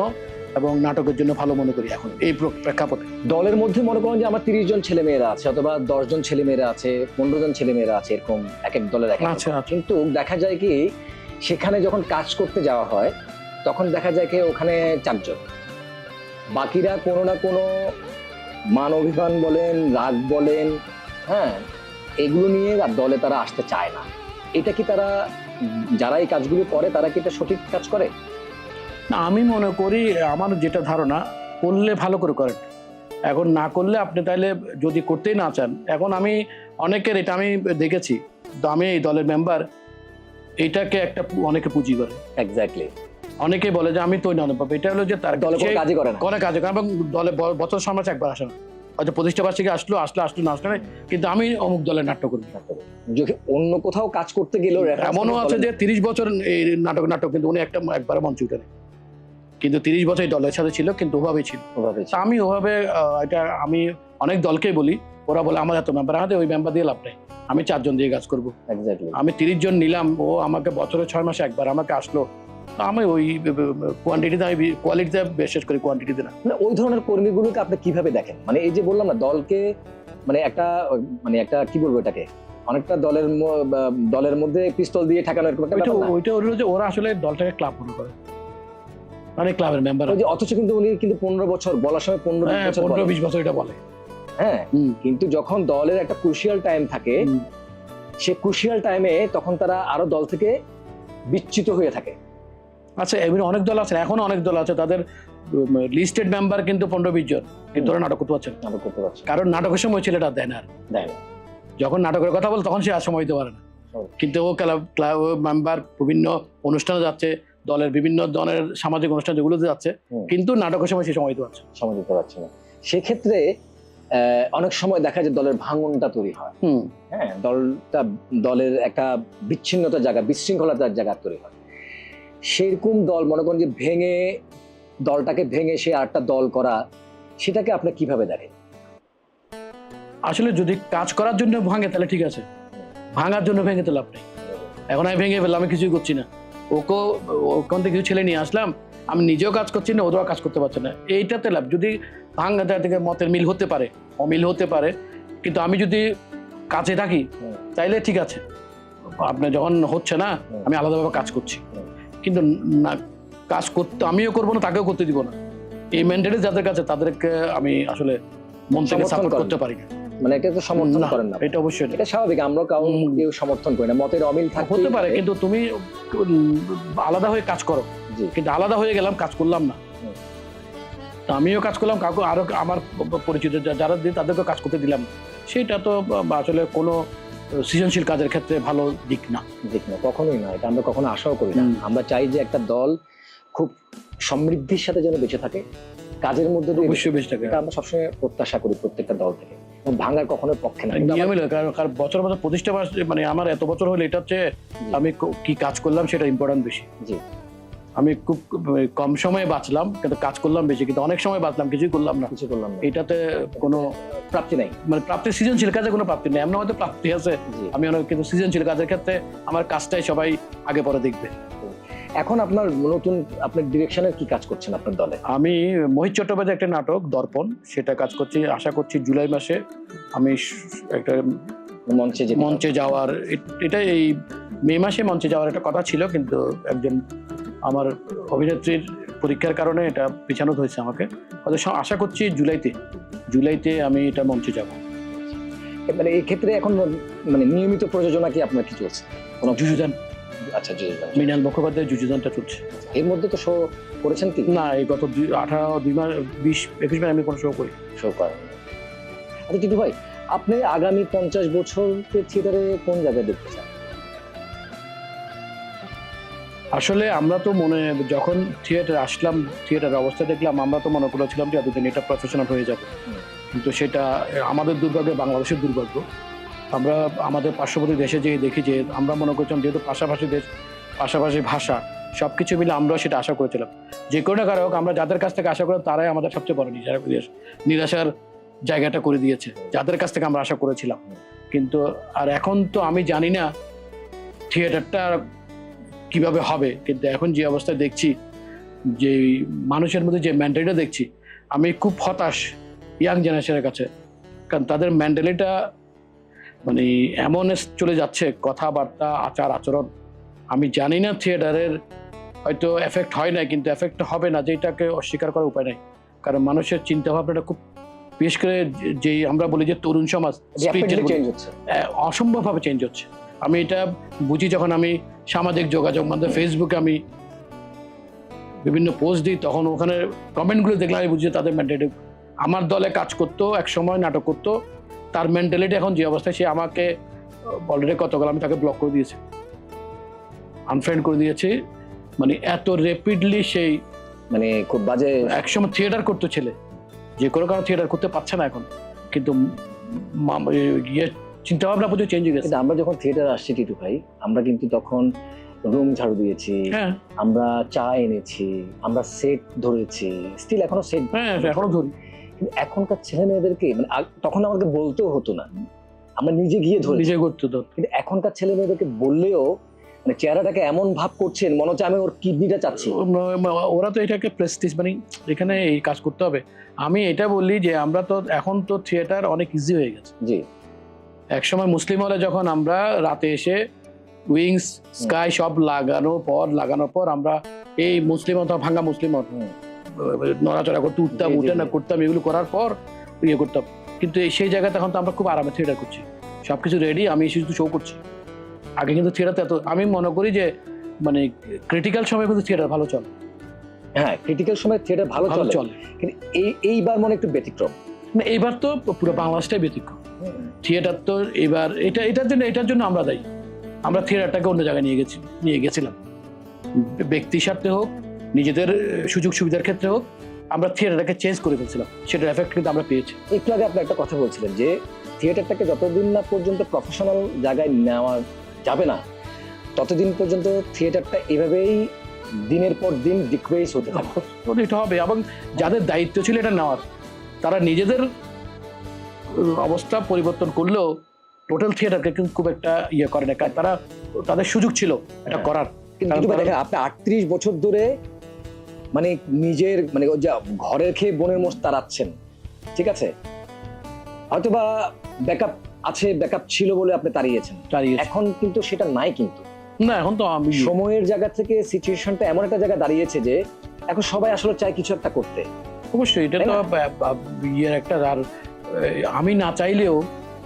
এবং নাটকের জন্য ভালো মনে করি এখন এই প্রেক্ষাপটে। দলের মধ্যে মনে করেন যে আমার 30 জন ছেলে মেয়েরা আছে, অথবা 10 জন ছেলে মেয়েরা আছে, 15 জন ছেলে মেয়েরা আছে, এরকম এক এক দলের কিন্তু দেখা যায় কি, সেখানে যখন কাজ করতে যাওয়া হয় তখন দেখা যায় কি ওখানে 4 জন, বাকিরা কোনো না কোনো মান অভিমান বলেন, রাগ বলেন, হ্যাঁ, এগুলো নিয়ে দলে তারা আসতে চায় না। এটা কি তারা, যারা এই কাজগুলো করে, তারা কি এটা সঠিক কাজ করে না? আমি মনে করি, আমার যেটা ধারণা, করলে ভালো করে করেন, এখন না করলে আপনি তাইলে যদি করতেই না চান। এখন আমি অনেকের, এটা আমি দেখেছি, তো আমি এই দলের মেম্বার, এইটাকে একটা অনেকে পুঁজি করে, এক্স্যাক্টলি। অনেকে বলে যে আমি তো নাটক পাবো, এটা হলো যে তার দলে কোনো কাজই করে না। করে কাজ করে এবং দলে বছর সমাজ একবার আসে না, হয়তো প্রতিষ্ঠা বার্ষিকী আসলো না আসলো না, কিন্তু আমি অমুক দলের নাট্য করবি। যদি অন্য কোথাও কাজ করতে গেলেও এমনও আছে যে 30 বছর এই নাটক কিন্তু উনি একবার মঞ্চ উঠে নেই, কিন্তু 30 বছর এই দলের সাথে ছিল, কিন্তু ওভাবেই ছিল। তা আমি ওভাবে এটা আমি অনেক দলকেই বলি, ওরা বলে আমার এত মেম্বার আছে, ওই মেম্বার দিয়ে লাভ নেই, আমি 4 জন দিয়ে কাজ করবো। আমি 30 জন নিলাম, ও আমাকে বছরে 6 মাসে একবার আমাকে আসলো, আমি ওই কোয়ান্টিটিতে, আমি কোয়ালিটিতে বিশেষ করে কোয়ান্টিটিতে না। মানে ওই ধরনের কর্মীগুলোকে আপনি কিভাবে দেখেন? মানে এই যে বললাম না, দলকে মানে একটা কি বলবো এটাকে, অনেকটা দলের মধ্যে পিস্তল দিয়ে ঠেকানো এরকম একটা ব্যাপার না? ওইটা হলো যে ওরা আসলে দলটাকে ক্লাব মনে করে, মানে ক্লাবের মেম্বার। ওই যে অথচ কিন্তু উনি কিন্তু 15 বছর বলার সময় 15-20 বছর এটা বলে। হ্যাঁ, কিন্তু যখন দলের একটা ক্রুশিয়াল টাইম থাকে, সে ক্রুশিয়াল টাইমে তখন তারা আরো দল থেকে বিচ্যুত হয়ে থাকে। আচ্ছা, এমনি অনেক দল আছে, এখন অনেক দল আছে, তাদের লিস্টেড মেম্বার কিন্তু 15-20 জন, কিন্তু ওরা নাটক করতে পারছে না। কারণ নাটকের সময় ছেলেটা দেয় না, যখন নাটকের কথা বল তখন সে আর সময় দিতে পারে না। কিন্তু ও ক্লাব মেম্বার বিভিন্ন অনুষ্ঠানে যাচ্ছে, দলের বিভিন্ন ধরনের সামাজিক অনুষ্ঠান যেগুলোতে যাচ্ছে, কিন্তু নাটকের সময় সে সময় দিতে পারছে না। সেক্ষেত্রে অনেক সময় দেখা যায় দলের ভাঙনটা তৈরি হয়। হ্যাঁ, দলের একটা বিচ্ছিন্নতার জায়গা, বিশৃঙ্খলতার জায়গা তৈরি হয়। সেরকম দল মনে করেন যে দলটাকে ভেঙে সে আরেকটা দল করা, সেটাকে আপনি কিভাবে দেখেন? আসলে যদি কাজ করার জন্য ভাঙে তাহলে ঠিক আছে, ভাঙার জন্য ভেঙে তো লাভ নেই। এখন আমি ভেঙে ফেললাম, আমি কিছুই করছি না, ওখান থেকে কিছু ছেলে নিয়ে আসলাম, আমি নিজেও কাজ করছি না, ওরাও কাজ করতে পারছে না, এইটাতে লাভ। যদি ভাঙা থেকে মতের মিল হতে পারে, অমিল হতে পারে, কিন্তু আমি যদি কাজে থাকি তাইলে ঠিক আছে, আপনার যখন হচ্ছে না আমি আলাদাভাবে কাজ করছি, কিন্তু না কাজ করতে আমিও করবো না, তাকেও করতে দিব না, এই মেন্টালিটি যাদের কাছে, তাদেরকে আমি আসলে মন থেকে সাপোর্ট করতে পারি না। মানে এটা তো সমর্থন করেন না? এটা অবশ্যই, এটা স্বাভাবিক, আমরা কেউ সমর্থন করি না, মতের অমিল হতে পারে, কিন্তু তুমি আলাদা হয়ে কাজ করো, কিন্তু আলাদা হয়ে গেলাম, কাজ করলাম না, তা আমিও কাজ করলাম, কাউকে আরো আমার পরিচিত যারা দিয়ে তাদেরকে কাজ করতে দিলাম, সেটা তো আসলে কোনো সৃজনশীল কাজের ক্ষেত্রে ভালো দিক না। কখনোই না, এটা আমরা কখনো আশাও করি না। আমরা চাই যে একটা দল খুব সমৃদ্ধির সাথে যেন বেঁচে থাকে, কাজের মধ্যে দিয়ে অবশ্যই বেঁচে থাকে, এটা আমরা সবসময় প্রত্যাশা করি প্রত্যেকটা দল থেকে, ভাঙার কখনো পক্ষে না। কারণ বছর বছর প্রতিষ্ঠা, মানে আমার এত বছর হলে এটা হচ্ছে আমি কি কাজ করলাম সেটা ইম্পর্টেন্ট বেশি। আমি খুব কম সময়ে বাঁচলাম, কিন্তু কাজ করলাম বেশি, কিন্তু অনেক সময় বাঁচলাম কিছুই করলাম না। এটাতে কোনো প্রাপ্তি নাই, মানে প্রাপ্তি, সৃজনশীল কাজে কোনো প্রাপ্তি নেই। এমন হয়তো প্রাপ্তি আছে, আমি অনেক, কিন্তু সৃজনশীল কাজের ক্ষেত্রে আমার কাজটাই সবাই আগে পরে দেখবে। এখন আপনার ডিরেকশনের কি কাজ করছেন আপনার দলে? আমি মোহিত চট্টোপাধ্যায় একটা নাটক দর্পণ, সেটা কাজ করছি, আশা করছি জুলাই মাসে আমি একটা মঞ্চে যাওয়ার, এটা এই মে মাসে মঞ্চে যাওয়ার একটা কথা ছিল, কিন্তু একজন আমার অভিনেত্রীর পরীক্ষার কারণে এটা পিছানো হয়েছে আমাকে। আশা করছি জুলাইতে আমি এটা মঞ্চে যাব। মানে এই ক্ষেত্রে এখন মানে নিয়মিত প্রযোজনা কি আপনার কি চলছে? যুযুদান। আচ্ছা, যুযুদান, মৃণাল মুখোপাধ্যায়ের যুযুদানটা চলছে। এর মধ্যে তো শো করেছেন কি? না, এই গত 2 মাস 20-21 মাস আমি কোনো শো করেন। আচ্ছা টিটু ভাই, আপনি আগামী 50 বছর থিয়েটারে কোন জায়গায় দেখতে চান? আসলে আমরা তো যখন থিয়েটারে আসলাম, থিয়েটারের অবস্থা দেখলাম, আমরা তো মনে করেছিলাম যে এতদিন এটা প্রফেশনাল হয়ে যাবে, কিন্তু সেটা আমাদের দুর্ভাগ্য, বাংলাদেশের দুর্ভাগ্য। আমরা আমাদের পার্শ্ববর্তী দেশে যেয়ে দেখি যে আমরা মনে করছিলাম যেহেতু পাশাপাশি দেশ, পাশাপাশি ভাষা, সবকিছু মিলে আমরা সেটা আশা করেছিলাম। যে কোনো কারণ আমরা যাদের কাছ থেকে আশা করলাম তারাই আমাদের সবচেয়ে বড় নিরাশার জায়গাটা করে দিয়েছে, যাদের কাছ থেকে আমরা আশা করেছিলাম। কিন্তু আর এখন তো আমি জানি না থিয়েটারটা কিভাবে হবে, কিন্তু এখন যে অবস্থায় দেখছি, যে মানুষের মধ্যে যে মেন্টালিটা দেখছি, আমি খুব হতাশ ইয়াং জেনারেশনের কাছে। কারণ তাদের মেন্টালিটা মানে এমন চলে যাচ্ছে, কথাবার্তা, আচার আচরণ। আমি জানি না থিয়েটারের হয়তো এফেক্ট হয় না, কিন্তু এফেক্ট হবে না, যেটাকে অস্বীকার করার উপায় নেই। কারণ মানুষের চিন্তা ভাবনাটা খুব, বিশেষ করে যে আমরা বলি যে তরুণ সমাজ, অসম্ভবভাবে চেঞ্জ হচ্ছে। আমি এটা বুঝি যখন আমি সামাজিক যোগাযোগ মাধ্যমে ফেসবুকে আমি বিভিন্ন পোস্ট দিই, তখন ওখানে কমেন্টগুলো দেখলে আমি বুঝি তাদের মেন্টালিটি। আমার দলে কাজ করতো, এক সময় নাটক করতো, তার মেন্টালিটি এখন যে অবস্থায়, সে আমাকে অলরেডি কতগুলো আমি তাকে ব্লক করে দিয়েছি। আনফ্রেন্ড করে দিয়েছে। মানে এত র্যাপিডলি সেই মানে খুব বাজে। একসময় থিয়েটার করতো ছেলে, যে কোনো কারণে থিয়েটার করতে পারছে না এখন, কিন্তু চিন্তা ভাবনা প্রচুর চেঞ্জ হয়ে গেছে। কিন্তু আমরা যখন থিয়েটার আসছি টিটু ভাই, আমরা কিন্তু তখন রুম ঝাড়ু দিয়েছি, হ্যাঁ আমরা চা এনেছি, আমরা সেট ধরেছি, স্টিল এখনো সেট হ্যাঁ এখনো ধরি। কিন্তু এখনকার ছেলে মেয়েদেরকে মানে তখন আমাকে বলতেও হতো না, আমরা নিজে গিয়ে ধরি, নিজে করতে তো। কিন্তু এখনকার ছেলে মেয়েদেরকে বললেও মানে চেহারাটাকে এমন ভাব করছেন মনে হচ্ছে আমি ওর কিডনিটা চাচ্ছি। ওরা তো এটাকে প্রেস্টিজ, মানে এখানে এই কাজ করতে হবে। আমি এটা বলি যে আমরা তো এখন তো থিয়েটার অনেক ইজি হয়ে গেছে। জি, একসময় মুসলিম হলে যখন আমরা রাতে এসে উইংস স্কাই সব লাগানোর পর আমরা এই মুসলিম অথবা ভাঙ্গা মুসলিম নড়াচড়া করতে উঠতাম, জি, জি, উঠে না জি। করতাম, এগুলো করার পর ইয়ে করতাম। কিন্তু সেই জায়গাতে এখন তো আমরা খুব আরামে থিয়েটার করছি, সবকিছু রেডি, আমি এসে শুধু শো করছি। আগে কিন্তু থিয়েটার এত, আমি মনে করি যে মানে ক্রিটিক্যাল সময় কিন্তু থিয়েটার ভালো চলে। হ্যার ক্রিটিক্যাল সময় থিয়েটার ভালো ভালো চলে, চলে। কিন্তু এইবার মনে একটু ব্যতিক্রম। মানে এইবার তো পুরো বাংলাদেশটাই ব্যতিক্রম। থিয়েটার তো এবার এটার জন্য আমরা দায়ী। আমরা থিয়েটারটাকে অন্য জায়গায় নিয়ে গেছিলাম, ব্যক্তি স্বার্থে হোক, নিজেদের সুযোগ সুবিধার ক্ষেত্রে হোক, আমরা থিয়েটারটাকে চেঞ্জ করে ফেলছিলাম। সেটার এফেক্ট কিন্তু আমরা পেয়েছি। একটু আগে আপনি একটা কথা বলছিলেন যে থিয়েটারটাকে যতদিন না পর্যন্ত প্রফেশনাল জায়গায় নেওয়া যাবে না, ততদিন পর্যন্ত থিয়েটারটা এভাবেই দিনের পর দিন ডিক্রিজ হতে থাকবে। এটা হবে, এবং যাদের দায়িত্ব ছিল এটা নেওয়ার, তারা নিজেদের অবস্থা পরিবর্তন করলেও টোটাল থিয়েটারকে কিন্তু খুব একটা ইয়ে করে না, কারণ তাদের সুযোগ ছিল এটা করার। কিন্তু দেখেন আপনি 38 বছর ধরে মানে নিজের মানে ওই যে ঘরের খেয়ে বোনের মোষ তাড়াচ্ছেন, ঠিক আছে, হয়তোবা ব্যাকআপ আছে, ব্যাকআপ ছিল বলে আপনি তাড়িয়েছেন, এখন কিন্তু সেটা নাই। কিন্তু না, এখন তো আমি সময়ের জায়গা থেকে সিচুয়েশনটা এমন একটা জায়গায় দাঁড়িয়েছে যে এখন সবাই আসলে চায় কিছু একটা করতে। অবশ্যই এটা তো ইয়ের একটা, আর আমি না চাইলেও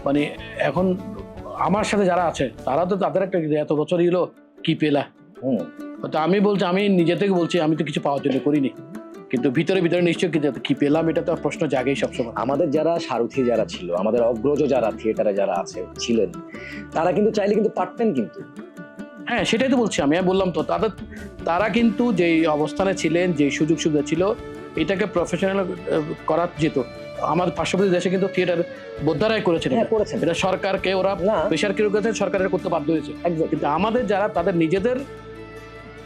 মানে এখন আমার সাথে যারা আছে তারা তো তাদের একটা এত বছর এলো কি পেলা। তো আমি বলছি, আমি নিজে থেকে বলছি আমি তো কিছু পাওয়ার জন্য করিনি, কিন্তু ভিতরে ভিতরে নিশ্চয়ই কি পেলাম, এটা তো প্রশ্ন জাগেই সবসময়। আমাদের যারা সারথি যারা ছিল, আমাদের অগ্রজ যারা থিয়েটারে যারা ছিলেন, তারা কিন্তু চাইলে কিন্তু পারতেন। কিন্তু হ্যাঁ, সেটাই তো বলছি আমি বললাম তো, তারা কিন্তু যেই অবস্থানে ছিলেন, যে সুযোগ সুবিধা ছিল, এটাকে প্রফেশনাল করা যেত। আমাদের পার্শ্ববর্তী দেশে কিন্তু থিয়েটার বোদ্ধারাই করেছেন, এটা সরকারকে ওরা প্রেশার ক্রিয়েট করেছে, সরকারের করতে বাধ্য হয়েছে। কিন্তু আমাদের যারা তাদের নিজেদের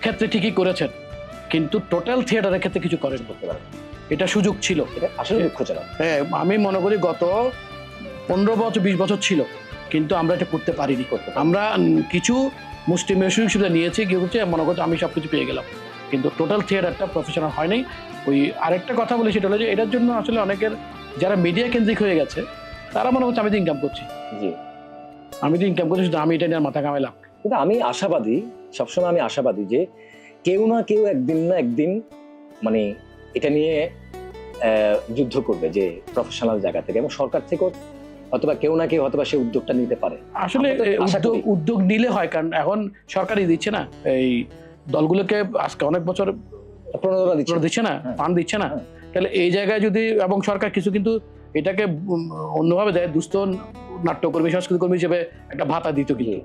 ক্ষেত্রে ঠিকই করেছেন, কিন্তু টোটাল থিয়েটারের ক্ষেত্রে কিছু করেন করতে পারে, এটা সুযোগ ছিল। আসলে দুঃখজনক। হ্যাঁ, আমি মনে করি গত 15 বছর 20 বছর ছিল, কিন্তু আমরা এটা করতে পারিনি। আমরা কিছু মুষ্টিমেয় সুযোগ সুবিধা নিয়েছি, কি হচ্ছে মনে করছি আমি সবকিছু পেয়ে গেলাম, কিন্তু টোটাল থিয়েটারটা প্রফেশনাল হয় নাই। ওই আরেকটা কথা বলি, সেটা হলো যে এটার জন্য আসলে অনেকের যারা মিডিয়া কেন্দ্রিক হয়ে গেছে, তারা মনে হচ্ছে আমি তো ইনকাম করছি, আমি তো ইনকাম করছি, শুধু আমি এটা নিয়ে মাথা কামাইলাম। কিন্তু আমি আশাবাদী, সবসময় আমি আশাবাদী যে কেউ না কেউ একদিন না একদিন মানে এটা নিয়ে যুদ্ধ করবে, যে প্রফেশনাল জায়গা থেকে, এবং সরকার থেকেও অথবা কেউ না কেউ হয়তোবা সেই উদ্যোগটা নিতে পারে। আসলে উদ্যোগ নিলে হয়, কারণ এখন সরকারই দিচ্ছে না, এই দলগুলোকে আজকে অনেক বছর দিচ্ছে না, ফান্ড দিচ্ছে না। তাহলে এই জায়গায় যদি, এবং সরকার কিছু কিন্তু এটাকে অন্যভাবে দেয়, দুস্থ নাট্যকর্মী সংস্কৃতি কর্মী হিসেবে একটা ভাতা দিত, কিন্তু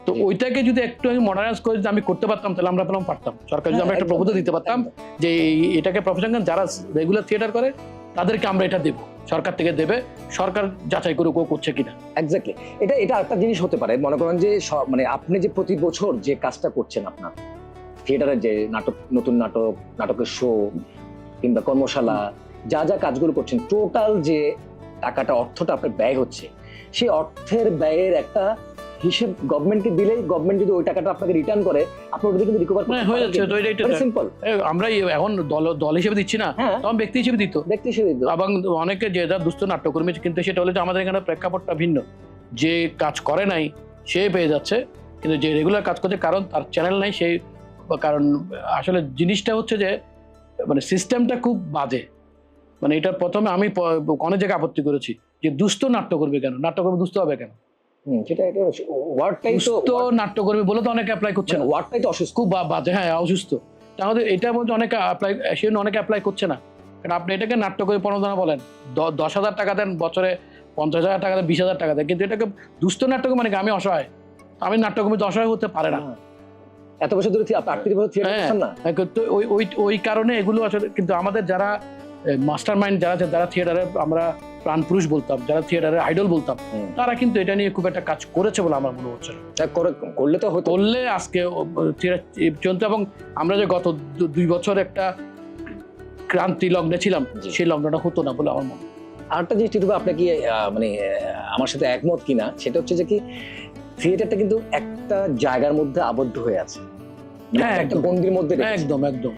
তো ওইটাকে যদি একটু আমি মডারাইজ করে আমি করতে পারতাম, তাহলে আমরা পারতাম। সরকার যদি আমরা একটা প্রবোধ দিতে পারতাম যে এটাকে প্রফেশনাল যারা রেগুলার থিয়েটার করে তাদেরকে আমরা এটা দেবো, সরকার থেকে দেবে, সরকার যাচাই করে কেউ করছে কিনা। এক্স্যাক্টলি, এটা একটা জিনিস হতে পারে। মনে করেন যে মানে আপনি যে প্রতি বছর যে কাজটা করছেন, আপনার থিয়েটারের যে নতুন নাটকের শো কিংবা কর্মশালা, যা যা কাজগুলো করছেন, টোটাল যে টাকাটা, অর্থটা আপনার ব্যয় হচ্ছে, সেই অর্থের ব্যয়ের একটা হিসেব গভর্নমেন্টকে দিলেই, গভর্নমেন্ট যদি ওই টাকাটা আপনাকে রিটার্ন করে, আপনি ওটা কিন্তু রিকভার হয়ে যাচ্ছে। তো এটা সিম্পল, আমরা এখন দল হিসেবে দিচ্ছি না, তখন ব্যক্তি হিসেবে দিত। এবং অনেকে যে যারা দুস্থ নাট্যকর্মী, কিন্তু সেটা হলে যে আমাদের এখানে প্রেক্ষাপটটা ভিন্ন, যে কাজ করে নাই সে পেয়ে যাচ্ছে, কিন্তু যে রেগুলার কাজ করছে কারণ তার চ্যানেল নাই, সেই কারণ আসলে জিনিসটা হচ্ছে যে মানে সিস্টেমটা খুব বাজে। মানে এটা প্রথমে আমি অনেক জায়গায় আপত্তি করেছি যে দুস্থ নাট্যকর্মী কেন, নাট্যকর্মী দুস্থ হবে কেন? নাট্যকর্মী বলে তো অনেকে অ্যাপ্লাই করছে না, ওয়ার্ডটাই তো অসুস্থ, খুব বাজে। হ্যাঁ, অসুস্থ। তাহলে এটার মধ্যে অনেকে অ্যাপ্লাই, সে অনেকে অ্যাপ্লাই করছে না, কারণ আপনি এটাকে নাট্যকর্মী প্রণোদনা বলেন, 10,000 টাকা দেন বছরে, 50,000 টাকা দেন, 20,000 টাকা দেন, কিন্তু এটাকে দুস্থ নাট্যকর্মী মানে আমি অসহায়, আমি নাট্যকর্মী তো অসহায় হতে পারে না। এত বছর ধরে আপনি 38 বছর থিয়েটার হ্যাঁ। করছেন না? তো ওই ওই ওই কারণে এগুলো আসলে, কিন্তু আমাদের যারা মাস্টার মাইন্ড যারা আছে, যারা থিয়েটারে আমরা প্রাণ পুরুষ বলতাম, যারা থিয়েটারের আইডল বলতাম, তারা কিন্তু এটা নিয়ে খুব একটা কাজ করেছে বলে আমার মনে হচ্ছে না। করলে তো হতো। করলে আজকে থিয়েটার চলতো, এবং আমরা যে গত 2 বছর একটা ক্রান্তি লগ্নে ছিলাম, জি। সেই লগ্নটা হতো না বলে আমার মনে হয়। আরেকটা জিনিস টিটু ভাই, আপনি কি মানে আমার সাথে একমত কিনা, সেটা হচ্ছে যে কি থিয়েটারটা কিন্তু একটা জায়গার মধ্যে আবদ্ধ হয়ে আছে, হ্যাঁ, একটা একদম। গণ্ডির মধ্যে রেখেছে। একদম একদম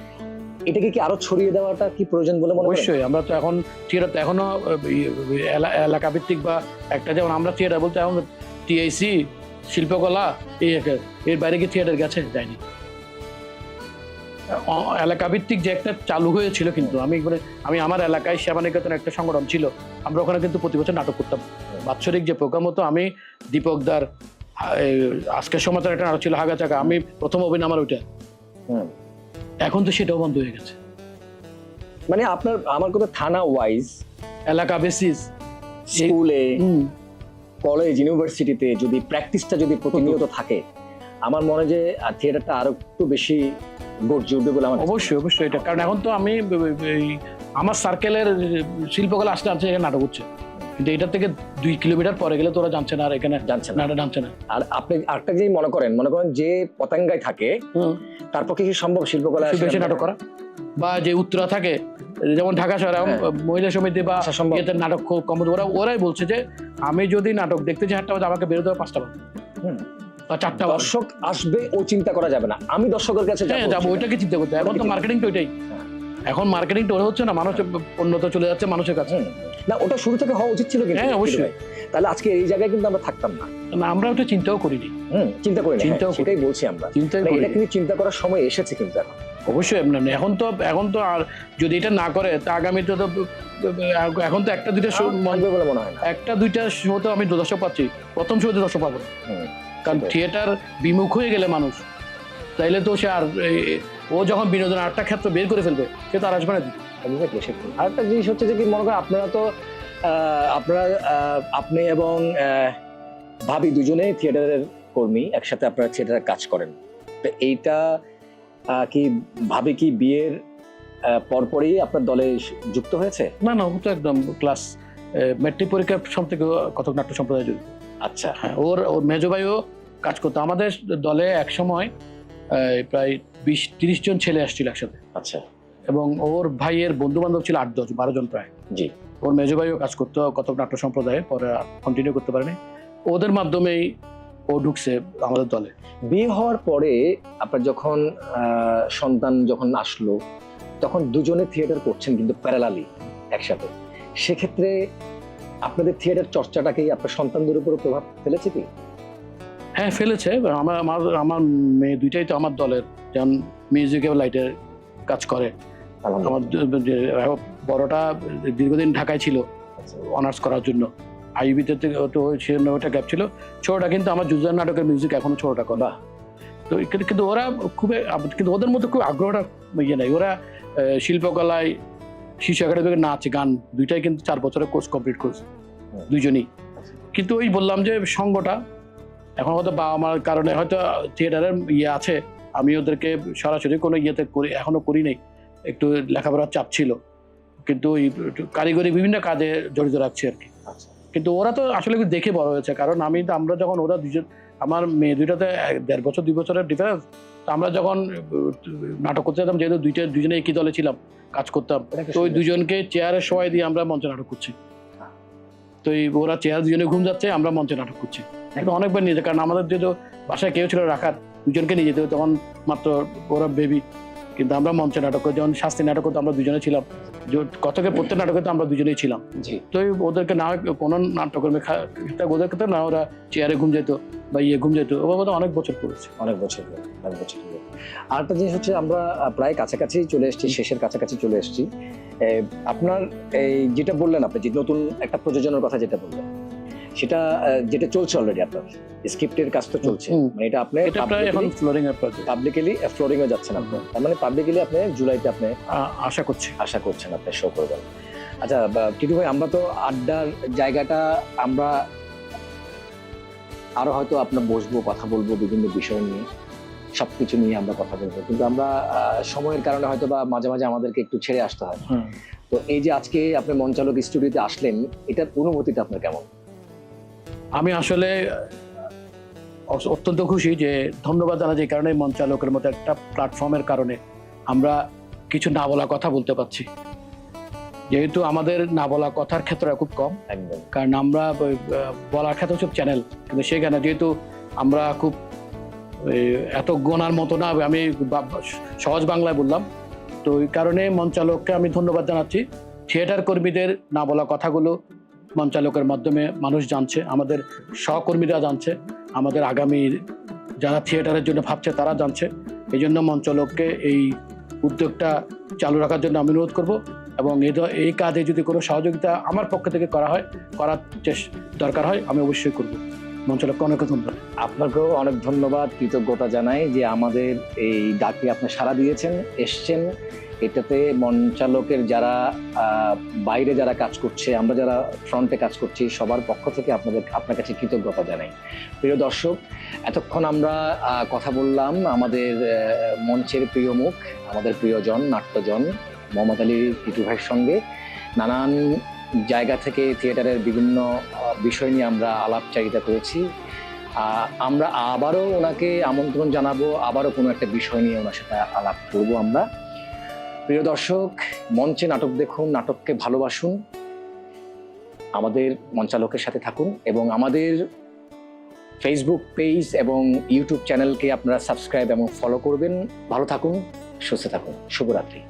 এটাকে কি আরো ছড়িয়ে দেওয়াটা কি প্রয়োজন বলে মনে করেন? অবশ্যই। আমরা তো এখন থিয়েটার তো এখনো এলাকা ভিত্তিক, বা একটা যেমন আমরা থিয়েটার বলতে এখন টিআইসি, শিল্পকলা, এর বাইরে কি থিয়েটার গেছে? যায়নি। এলাকা ভিত্তিক যে একটা চালু হয়েছিল, কিন্তু আমি আমার এলাকায় সেবানিকেতন একটা সংগঠন ছিল, আমরা ওখানে কিন্তু প্রতি বছর নাটক করতাম। বাৎসরিক যে প্রোগ্রাম হতো, আমি দীপকদার আজকের সমাচার একটা নাটক ছিল হাগাচাকা, আমি প্রথম অভিনয় আমার ওইটা। এখন তো সেটাও বন্ধ হয়ে গেছে। মানে আমার কথা থানা ওয়াইজ, এলাকা বেসিস, স্কুলে, কলেজ, ইউনিভার্সিটিতে যদি প্র্যাকটিসটা যদি প্রতিনিয়ত থাকে, আমার মনে হয় যে থিয়েটারটা আরো একটু বেশি গর্জে উঠবে বলে আমার। অবশ্যই অবশ্যই এটা, কারণ এখন তো আমি আমার সার্কেলের শিল্পকলা আসতে আসছে এখানে নাটক হচ্ছে, কিন্তু এটা থেকে 2 কিলোমিটার পরে গেলে তোরা জানছে না, আর এখানে জানছে না। নাটক জানছে না। আর আপনি আরেকটা যে মনে করেন যে পতাঙ্গায় থাকে, তার পক্ষে কি সম্ভব শিল্পকলা বেশি নাটক করা? বা যে উত্তরা থাকে, যেমন ঢাকা শহরে মহিলা সমিতি বা ইয়েতে নাটক কম, ওরাই বলছে যে আমি যদি নাটক দেখতে যাই 8টা বাজে, আমাকে বেরোতে হবে 5টা বাজে বা 4টা বাজে। দর্শক আসবে ও চিন্তা করা যাবে না, আমি দর্শকের কাছে যাবো, ওইটাকে চিন্তা করতে। এখন তো মার্কেটিং তো ওইটাই, এখন মার্কেটিং তো ওরা হচ্ছে না, মানুষ উন্নত চলে যাচ্ছে মানুষের কাছে। না, ওটা শুরু থেকে হওয়া উচিত ছিল, কিন্তু হ্যাঁ অবশ্যই। তাহলে আজকে এই জায়গায় কিন্তু আমরা থাকতাম না। আমরা ওটা চিন্তাও করিনি, চিন্তা করি না, চিন্তাও সেটাই বলছি আমরা। চিন্তাই এটা করিনি। কিন্তু চিন্তা করার সময় এসেছে কিন্তু এখন। অবশ্যই এখন তো আর যদি এটা না করে তা আগামীতে তো এখন তো একটা দুইটা শো মানবে বলে মনে হয় না। একটা দুইটা শো তো আমি দর্শক পাচ্ছি, প্রথম শোতে দর্শক পাবো না। কারণ থিয়েটার বিমুখ হয়ে গেলে মানুষ, তাইলে তো সে আর ও যখন বিনোদন আরেকটা ক্ষেত্র বের করে ফেলবে, সে তো আর আসবে না। আরেকটা জিনিস হচ্ছে যে কি, মনে করেন আপনারা তো আপনি এবং ভাবি দুজনেই থিয়েটারের কর্মী, একসাথে আপনারা থিয়েটারে কাজ করেন। তো এইটা কি ভাবি কি বিয়ের পরপরই আপনার দলে যুক্ত হয়েছে? না ও তো একদম ক্লাস ম্যাট্রিক পরীক্ষার সব থেকে কথক নাট্য সম্প্রদায় জড়িত। আচ্ছা। হ্যাঁ, ওর মেজো ভাইও কাজ করতো আমাদের দলে এক সময়। প্রায় 20-30 জন ছেলে আসছিল একসাথে। আচ্ছা। এবং ওর ভাইয়ের বন্ধু বান্ধব ছিল 8-10-12 জন প্রায়। জি। ওর মেজো ভাইও কাজ করতো কথক নাট্য সম্প্রদায়ে, পরে কন্টিনিউ করতে পারেনি। ওদের মাধ্যমেই ও ঢুকছে আমাদের দলে। বিয়ে হওয়ার পরে আপনার যখন সন্তান যখন আসলো, তখন দুজনে থিয়েটার করছেন কিন্তু প্যারালালি একসাথে, সেক্ষেত্রে আপনাদের থিয়েটার চর্চাটাকে আপনার সন্তানদের উপর প্রভাব ফেলেছে কি? হ্যাঁ ফেলেছে। আমার মেয়ে দুইটাই তো আমার দলের, যেমন মিউজিক এবং লাইটের কাজ করে। আমার বড়টা দীর্ঘদিন ঢাকায় ছিল অনার্স করার জন্য, আইবিতে তো ওটা গ্যাপ ছিল। ছোটটা কিন্তু আমার জুজার নাটকের মিউজিক এখনো ছোটটা করা। তো কিন্তু ওরা কিন্তু ওদের মধ্যে খুব আগ্রহটা ইয়ে নাই। ওরা শিল্পকলায়, শিশু একাডেমিকে নাচ গান দুইটাই কিন্তু 4 বছরের কোর্স কমপ্লিট করছে দুইজনই। কিন্তু ওই বললাম যে সঙ্গটা এখন হয়তো বাবা মার কারণে হয়তো থিয়েটারের ইয়ে আছে, আমি ওদেরকে সরাসরি কোনো ইয়েতে এখনো করি নাই, একটু লেখাপড়ার চাপ ছিল, কিন্তু ওই কারিগরি বিভিন্ন কাজে জড়িত রাখছি আর কি। কিন্তু ওরা তো আসলে দেখে বড় হয়েছে, কারণ আমরা যখন ওরা দুজন, আমার মেয়ে দুইটাতে 1.5 বছর 2 বছরের ডিফারেন্স, তো আমরা যখন নাটক করতে যেতাম, যেহেতু দুজনে একই দলে ছিলাম, কাজ করতাম, তো ওই দুজনকে চেয়ারে শোয়াই দিয়ে আমরা মঞ্চে নাটক করছি। তো ওরা চেয়ার দুজনে ঘুম যাচ্ছে, আমরা মঞ্চে নাটক করছি। এখন অনেকবার নিয়ে যায়, কারণ আমাদের যেহেতু বাসায় কেউ ছিল রাখার, দুজনকে নিয়ে যেতে, তখন মাত্র ওরা বেবি, কিন্তু আমরা মঞ্চে নাটক করি। যেমন শাস্তি নাটক করতে আমরা দুজনে ছিলাম, কথকের প্রত্যেক নাটকে তো আমরা দুজনেই ছিলাম। তো ওদেরকে না কোনো নাটকের ওদেরকে তো না ওরা চেয়ারে ঘুম যেত বা ঘুম যেত, ওভাবে তো অনেক বছর করেছে। অনেক বছর। আরেকটা জিনিস হচ্ছে, আমরা প্রায় কাছাকাছি চলে এসেছি, শেষের কাছাকাছি চলে এসেছি। আপনার এই যেটা বললেন, আপনি যে নতুন একটা প্রযোজনের কথা যেটা বললেন, সেটা যেটা চলছে অলরেডি, আপনার স্ক্রিপ্টের কাজ তো চলছে, মানে এটা আপনি এখন ফ্লোরিং এর প্রজেক্ট, পাবলিকলি ফ্লোরিং এ যাচ্ছেন আপনি, তার মানে পাবলিকলি আপনি জুলাইতে আপনি আশা করছেন আপনি শো করবেন। আচ্ছা টিটু ভাই, আমরা তো আড্ডার জায়গাটা আমরা আরো হয়তো আপনার বসবো, কথা বলবো বিভিন্ন বিষয় নিয়ে, সবকিছু নিয়ে আমরা কথা বলবো, কিন্তু আমরা সময়ের কারণে হয়তো বা মাঝে মাঝে আমাদেরকে একটু ছেড়ে আসতে হয়। তো এই যে আজকে আপনি মঞ্চালক স্টুডিওতে আসলেন, এটার অনুভূতিটা আপনার কেমন? আমি আসলে অত্যন্ত খুশি, যে ধন্যবাদ জানাই যে কারণে মঞ্চালকের মতো একটা প্ল্যাটফর্মের কারণে আমরা কিছু না বলা কথা বলতে পারছি। যেহেতু আমাদের না বলা কথার ক্ষেত্রে খুব কম, একদম। কারণ আমরা বলার ক্ষেত্রে সব চ্যানেল, কিন্তু সেখানে যেহেতু আমরা খুব এত গোনার মতো না, আমি সহজ বাংলায় বললাম। তো এই কারণে মঞ্চালককে আমি ধন্যবাদ জানাচ্ছি। থিয়েটার কর্মীদের না বলা কথাগুলো মঞ্চালকের মাধ্যমে মানুষ জানছে, আমাদের সহকর্মীরা জানছে, আমাদের আগামী যারা থিয়েটারের জন্য ভাবছে তারা জানছে। এই জন্য মঞ্চালককে এই উদ্যোগটা চালু রাখার জন্য আমি অনুরোধ করব, এবং এই কাজে যদি কোনো সহযোগিতা আমার পক্ষ থেকে করার দরকার হয় আমি অবশ্যই করব। মঞ্চালককে অনেক ধন্যবাদ। আপনাকেও অনেক ধন্যবাদ, কৃতজ্ঞতা জানাই যে আমাদের এই ডাকে আপনি সাড়া দিয়েছেন, এসছেন। এটাতে মঞ্চালকের যারা বাইরে যারা কাজ করছে, আমরা যারা ফ্রন্টে কাজ করছি, সবার পক্ষ থেকে আপনার কাছে কৃতজ্ঞতা জানাই। প্রিয় দর্শক, এতক্ষণ আমরা কথা বললাম আমাদের মঞ্চের প্রিয় মুখ, আমাদের প্রিয়জন, নাট্যজন মোহাম্মদ আলী টিটু ভাইয়ের সঙ্গে। নানান জায়গা থেকে থিয়েটারের বিভিন্ন বিষয় নিয়ে আমরা আলাপচারিতা করেছি। আমরা আবারও ওনাকে আমন্ত্রণ জানাবো, আবারও কোনো একটা বিষয় নিয়ে ওনার সাথে আলাপ করবো আমরা। প্রিয় দর্শক, মঞ্চে নাটক দেখুন, নাটককে ভালোবাসুন, আমাদের মঞ্চালকের সাথে থাকুন, এবং আমাদের ফেসবুক পেজ এবং ইউটিউব চ্যানেলকে আপনারা সাবস্ক্রাইব এবং ফলো করবেন। ভালো থাকুন, সুস্থ থাকুন, শুভরাত্রি।